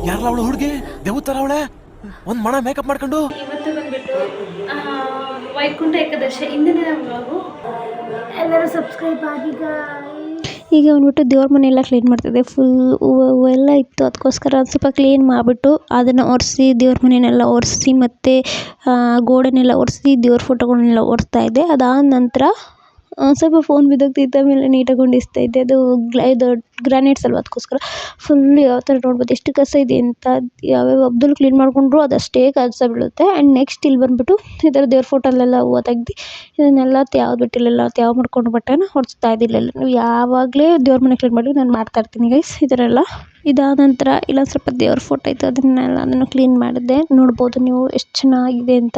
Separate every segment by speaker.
Speaker 1: ಯಾರಲ್ಲ ಅವಳು ಹುಡುಗಿ ದೇವತರ ಅವಳೆ ಒಂದ್ ಮಣ ಮೇಕಪ್ ಮಾಡ್ಕೊಂಡು.
Speaker 2: ಇವತ್ತು ಬಂದ್ಬಿಟ್ಟು ವೈಕುಂಠ ಏಕಾದಶಿ ಇಂದಿನ ವ್ಲಾಗು. ಎಲ್ಲರೂ ಸಬ್ಸ್ಕ್ರೈಬ್ ಆಗಿ.
Speaker 3: ಈಗ ಬಂದ್ಬಿಟ್ಟು ದೇವ್ರ ಮನೆಯೆಲ್ಲ ಕ್ಲೀನ್ ಮಾಡ್ತಿದ್ದೆ. ಫುಲ್ ಹೂವು ಎಲ್ಲ ಇತ್ತು, ಅದಕ್ಕೋಸ್ಕರ ಸ್ವಲ್ಪ ಕ್ಲೀನ್ ಮಾಡಿಬಿಟ್ಟು ಅದನ್ನು ಒರೆಸಿ ದೇವ್ರ ಮನೆಯನ್ನೆಲ್ಲ ಒರೆಸಿ ಮತ್ತು ಗೋಡೆನೆಲ್ಲ ಒರೆಸಿ ದೇವ್ರ ಫೋಟೋಗಳನ್ನೆಲ್ಲ ಒರೆಸ್ತಾ ಇದ್ದೆ. ಅದಾದ ನಂತರ ಸ್ವಲ್ಪ ಫೋನ್ ಬಿದ್ದೋಗ್ತಿದ್ದ ಮೇಲೆ ನೀಟಾಗಿ ಹೊಂದಿಸ್ತಾ ಇದ್ದೆ. ಅದು ಇದು ಗ್ರಾನೈಟ್ಸ್ ಅಲ್ವ, ಅದಕ್ಕೋಸ್ಕರ ಫುಲ್ ಯಾವ ಥರ ನೋಡ್ಬೋದು ಎಷ್ಟು ಕಸ ಇದೆ ಅಂತ. ಯಾವ್ಯಾವ ಹಬ್ದಲ್ಲಿ ಕ್ಲೀನ್ ಮಾಡಿಕೊಂಡ್ರು ಅದಷ್ಟೇ ಕಸ ಬೀಳುತ್ತೆ. ಆ್ಯಂಡ್ ನೆಕ್ಸ್ಟ್ ಇಲ್ಲಿ ಬಂದುಬಿಟ್ಟು ಈ ಥರ ದೇವ್ರ ಫೋಟೋಲ್ಲೆಲ್ಲ ಹೂವು ತೆಗ್ದು ಇದನ್ನೆಲ್ಲ ಯಾವ್ದು ಬಿಟ್ಟಿಲ್ಲ ತ್ಯಾವ ಮಾಡ್ಕೊಂಡು ಬಟ್ಟೆನ ಹೊಡೆಸ್ತಾ ಇದ್ದಿಲ್ಲ. ನೀವು ಯಾವಾಗಲೇ ದೇವ್ರ ಮನೆ ಕ್ಲೀನ್ ಮಾಡಿ ನಾನು ಮಾಡ್ತಾಯಿರ್ತೀನಿ ಗೈಸ್ ಈ ಥರ ಎಲ್ಲ. ಇದಾದ ನಂತರ ಇಲ್ಲ ಸ್ವಲ್ಪ ದೇವ್ರ ಫೋಟೋ ಇತ್ತು, ಅದನ್ನು ಕ್ಲೀನ್ ಮಾಡಿದ್ದೆ. ನೋಡ್ಬೋದು ನೀವು ಎಷ್ಟು ಚೆನ್ನಾಗಿದೆ ಅಂತ.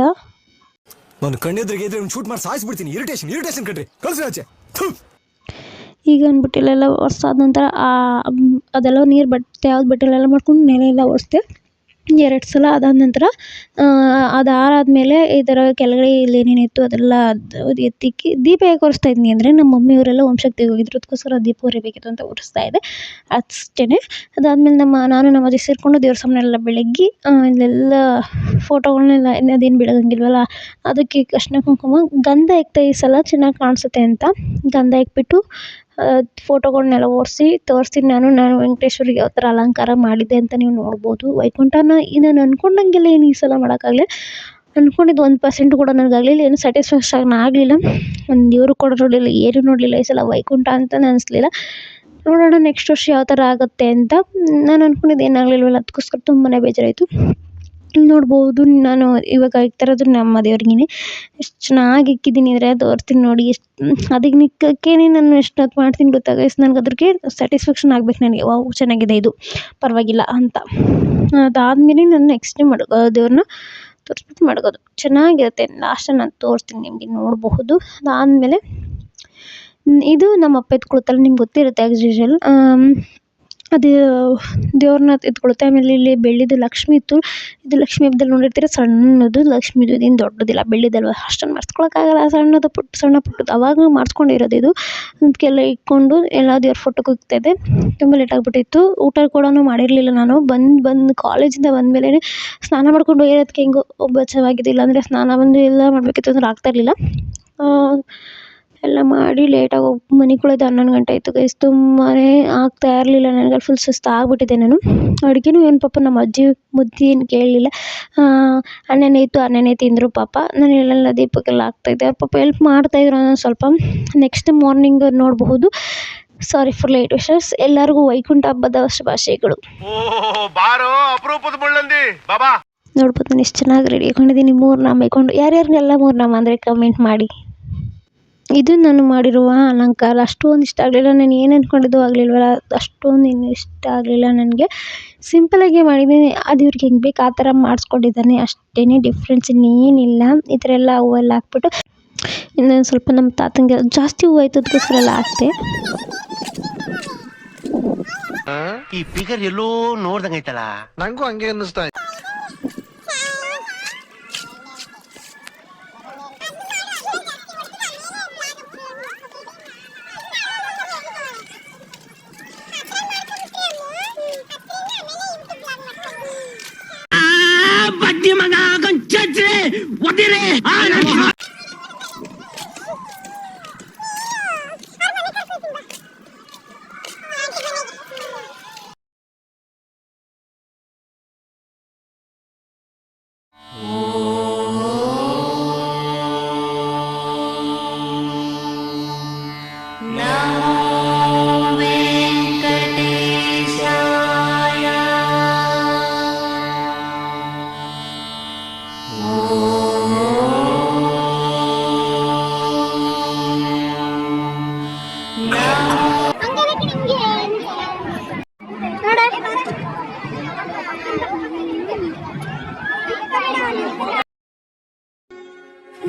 Speaker 1: ನಾನು ಕಣ್ಣೆದ್ರಿಗೆ ಇದ್ರೆ ಶೂಟ್ ಮಾಡಿ ಸಾಯಿಸ್ಬಿಡ್ತೀನಿ. ಇರಿಟೇಷನ್ ಕಣ್ರಿ, ಕಳ್ಸಿ ಆಚೆ.
Speaker 3: ಈಗ ಅಂದ್ಬಿಟ್ಟು ಇಲ್ಲೆಲ್ಲ ಒರೆಸಾದ ನಂತರ ಅದೆಲ್ಲ ನೀರು ಬಟ್ಟೆ ಯಾವ್ದು ಬಟ್ಟೆಲೆಲ್ಲ ಮಾಡ್ಕೊಂಡು ನೆಲ ಎಲ್ಲ ಒರೆಸ್ದೆ 2 ಸಲ. ಅದಾದ ನಂತರ ಅದು ಆರಾದಮೇಲೆ ಈ ಥರ ಕೆಳಗಡೆ ಇಲ್ಲಿ ಏನೇನಿತ್ತು ಅದೆಲ್ಲ ಎತ್ತಿಕ್ಕಿ ದೀಪ ಹೇಗೆ ಒರೆಸ್ತಾ ಇದ್ದೀನಿ ಅಂದರೆ, ನಮ್ಮ ಮಮ್ಮಿಯವರೆಲ್ಲ ಓಂಶಕ್ತಿಗೆ ಹೋಗಿದ್ರು, ಅದಕ್ಕೋಸ್ಕರ ದೀಪ ಉರಿಬೇಕಿತ್ತು ಅಂತ ಒರೆಸ್ತಾ ಇದ್ದೆ ಅಷ್ಟೇ. ಅದಾದಮೇಲೆ ನಾನು ನಮ್ಮ ಅಜ್ಜಿ ಸೇರಿಕೊಂಡು ದೇವ್ರ ಸಾಮಾನೆಲ್ಲ ಬೆಳಗ್ಗೆ ಇಲ್ಲೆಲ್ಲ ಫೋಟೋಗಳನ್ನೆಲ್ಲ ಅದೇನು ಬೆಳಗಂಗಿಲ್ವಲ್ಲ ಅದಕ್ಕೆ ಅರಿಶಿನ ಕುಂಕುಮ ಗಂಧ ಇಕ್ತೆ ಈ ಸಲ ಚೆನ್ನಾಗಿ ಕಾಣಿಸುತ್ತೆ ಅಂತ ಗಂಧ ಇಕ್ಬಿಟ್ಟು ಫೋಟೋಗಳನ್ನೆಲ್ಲ ಒರೆಸಿ ತೋರಿಸ್ತೀನಿ. ನಾನು ವೆಂಕಟೇಶ್ವರಿಗೆ ಯಾವ ಥರ ಅಲಂಕಾರ ಮಾಡಿದ್ದೆ ಅಂತ ನೀವು ನೋಡ್ಬೋದು. ವೈಕುಂಠನ ನಾನು ಅಂದ್ಕೊಂಡಂಗೆಲ್ಲ ಏನು ಈ ಸಲ ಮಾಡೋಕ್ಕಾಗಲಿ, ಅಂದ್ಕೊಂಡಿದ್ದು 1% ಕೂಡ ನನಗಾಗಲಿಲ್ಲ, ಏನು ಸ್ಯಾಟಿಸ್ಫ್ಯಾಕ್ಷನ್ ಆಗಲಿಲ್ಲ. ಒಂದು ಇವರು ಕೂಡ ನೋಡಲಿಲ್ಲ, ಏನು ನೋಡಲಿಲ್ಲ ಈ ಸಲ ವೈಕುಂಠ ಅಂತ ಅನಿಸ್ಲಿಲ್ಲ. ನೋಡೋಣ ನೆಕ್ಸ್ಟ್ ವರ್ಷ ಯಾವ ಥರ ಆಗುತ್ತೆ ಅಂತ. ನಾನು ಅಂದ್ಕೊಂಡಿದ್ದು ಏನಾಗಲಿಲ್ವಲ್ಲ, ಅದಕ್ಕೋಸ್ಕರ ತುಂಬಾ ಬೇಜಾರಾಯಿತು. ನೋಡ್ಬೋದು ನಾನು ಇವಾಗ ಇಕ್ತಿರೋದು ನಮ್ಮ ದೇವ್ರಿಗೇನೆ. ಎಷ್ಟು ಚೆನ್ನಾಗಿ ಇಕ್ಕಿದ್ದೀನಿ ಅಂದರೆ ತೋರಿಸ್ತೀನಿ ನೋಡಿ. ಅದಕ್ಕೆ ನಿಕ್ಕಕ್ಕೇನೆ ನಾನು ಎಷ್ಟು ಹೊತ್ತು ಮಾಡ್ತೀನಿ ಗೊತ್ತಾ ಗೈಸ್, ನನಗೆ ಅದ್ರಿಗೆ ಸ್ಯಾಟಿಸ್ಫ್ಯಾಕ್ಷನ್ ಆಗಬೇಕು ನನಗೆ. ವಾವ್ ಚೆನ್ನಾಗಿದೆ ಇದು ಪರವಾಗಿಲ್ಲ ಅಂತ. ಅದಾದಮೇಲೆ ನಾನು ನೆಕ್ಸ್ಟ್ ಟೈಮ್ ದೇವ್ರನ್ನ ತೋರಿಸ್ಬಿಟ್ಟು ಮಡಗೋದು ಚೆನ್ನಾಗಿರುತ್ತೆ. ಲಾಸ್ಟಲ್ಲಿ ನಾನು ತೋರಿಸ್ತೀನಿ ನಿಮಗೆ, ನೋಡಬಹುದು. ಅದಾದಮೇಲೆ ಇದು ನಮ್ಮ ಅಪ್ಪ ಎತ್ಕೊಳ್ತಾರೆ, ನಿಮ್ಗೆ ಗೊತ್ತಿರುತ್ತೆ ಆ್ಯಸ್ ಯೂಶುವಲ್. ಅದು ದೇವ್ರನ್ನ ಎತ್ಕೊಳುತ್ತೆ. ಆಮೇಲೆ ಇಲ್ಲಿ ಬೆಳ್ಳಿದು ಲಕ್ಷ್ಮಿ ಇತ್ತು, ಇದು ಲಕ್ಷ್ಮಿ ಹಬ್ಬದಲ್ಲಿ ನೋಡಿರ್ತೀರ ಸಣ್ಣದು ಲಕ್ಷ್ಮಿದು, ಇದೇನು ದೊಡ್ಡದಿಲ್ಲ, ಬೆಳ್ಳಿದಲ್ವ ಅಷ್ಟೊಂದು ಮಾಡಿಸ್ಕೊಳಕ್ಕಾಗಲ್ಲ, ಸಣ್ಣದು ಸಣ್ಣ ಪುಟ್ಟದ್ದು ಅವಾಗ ಮಾಡಿಸ್ಕೊಂಡಿರೋದು ಇದು. ಅದಕ್ಕೆಲ್ಲ ಇಟ್ಕೊಂಡು ಎಲ್ಲ ದೇವ್ರ ಫೋಟೋಗೆ ಇಕ್ತಾಯಿದ್ದೆ. ತುಂಬ ಲೇಟ್ ಆಗಿಬಿಟ್ಟಿತ್ತು. ಊಟ ಕೂಡ ಮಾಡಿರಲಿಲ್ಲ ನಾನು. ಬಂದು ಕಾಲೇಜಿಂದ ಬಂದಮೇಲೆ ಸ್ನಾನ ಮಾಡ್ಕೊಂಡು ಹೋಗಿರೋದಕ್ಕೆ ಹೆಂಗೋ ಬಚಾವಾಗಿದೆ. ಇಲ್ಲಾಂದರೆ ಸ್ನಾನ ಬಂದು ಎಲ್ಲ ಮಾಡಬೇಕಿತ್ತು ಅಂದ್ರೆ ಆಗ್ತಾಯಿರಲಿಲ್ಲ. ಎಲ್ಲ ಮಾಡಿ ಲೇಟಾಗಿ ಮನೆಗೊಳ್ಳೋದು 11 ಗಂಟೆ ಆಯಿತು ಗೈಸ್. ತುಂಬಾ ಆಗ್ತಾ ಇರಲಿಲ್ಲ ನನಗೆ, ಫುಲ್ ಸುಸ್ತು ಆಗ್ಬಿಟ್ಟಿದ್ದೆ ನಾನು. ಅಡುಗೆನೂ ಏನು ಪಾಪ ನಮ್ಮ ಅಜ್ಜಿ ಮುದ್ದೆ ಏನು ಕೇಳಲಿಲ್ಲ, ಅನ್ನನೇ ಇತ್ತು ಅನ್ನನೇ ತಿಂದರು ಪಾಪ. ನಾನು ಇಲ್ಲೆಲ್ಲ ದೀಪಕ್ಕೆಲ್ಲ ಹಾಕ್ತಾಯಿದ್ದೆ, ಅವ್ರು ಪಾಪ ಹೆಲ್ಪ್ ಮಾಡ್ತಾಯಿದ್ರು ಒಂದೊಂದು ಸ್ವಲ್ಪ. ನೆಕ್ಸ್ಟ್ ಮಾರ್ನಿಂಗ್ ನೋಡಬಹುದು. Sorry for late wishes. ಎಲ್ಲರಿಗೂ ವೈಕುಂಠ ಹಬ್ಬದ ಶುಭಾಶಯಗಳು. ನೋಡ್ಬೋದು ನಾನು ಎಷ್ಟು ಚೆನ್ನಾಗಿ ರೆಡಿ ಹಾಕೊಂಡಿದ್ದೀನಿ. 3 ನಾಮ ಹಾಕೊಂಡು ಯಾರ್ಯಾರಿಗೆಲ್ಲ 3 ನಾಮ ಅಂದರೆ ಕಮೆಂಟ್ ಮಾಡಿ. ಇದು ನಾನು ಮಾಡಿರುವ ಅಲಂಕಾರ ಅಷ್ಟೊಂದು ಇಷ್ಟ ಆಗಲಿಲ್ಲ. ನಾನು ಏನು ಅಂದ್ಕೊಂಡಿದ್ದು ಆಗಲಿಲ್ವಲ್ಲ, ಅಷ್ಟೊಂದು ಏನು ಇಷ್ಟ ಆಗಲಿಲ್ಲ ನನಗೆ. ಸಿಂಪಲಾಗಿ ಮಾಡಿದ್ದೀನಿ, ಅದು ಇವ್ರಿಗೆ ಹೆಂಗೆ ಬೇಕು ಆ ಥರ ಮಾಡಿಸ್ಕೊಂಡಿದ್ದಾನೆ ಅಷ್ಟೇ, ಡಿಫ್ರೆನ್ಸ್ ಇನ್ನೇನಿಲ್ಲ. ಈ ಥರ ಎಲ್ಲ ಹೂವೆಲ್ಲ ಹಾಕ್ಬಿಟ್ಟು ಇನ್ನೊಂದು ಸ್ವಲ್ಪ ನಮ್ಮ ತಾತಂಗೆ ಜಾಸ್ತಿ ಹೂವು ಆಯಿತು, ಅದಕ್ಕೋಸ್ಕರ ಎಲ್ಲ ಹಾಕ್ತೆ.
Speaker 4: ಈ ಫಿಗರ್ ಎಲ್ಲೋ ನೋಡ್ದಂಗೈತಲ್ಲ,
Speaker 1: ನಂಗೂ ಹಂಗೆ ಅನ್ನಿಸ್ತಾ.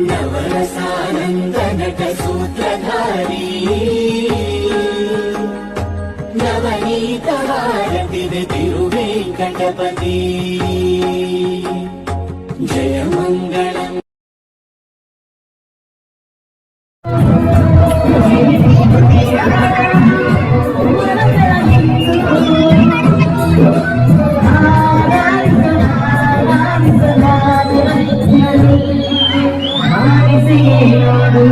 Speaker 5: ನವರಸಾನಂದನಟ ಸೂತ್ರಧಾರಿ ನವನೀತ ಭಾರತಿದೆ ತಿರುವೇಂಕಟಪತಿ ಜಯ ಮಂಗಳಂ. ನಾಡು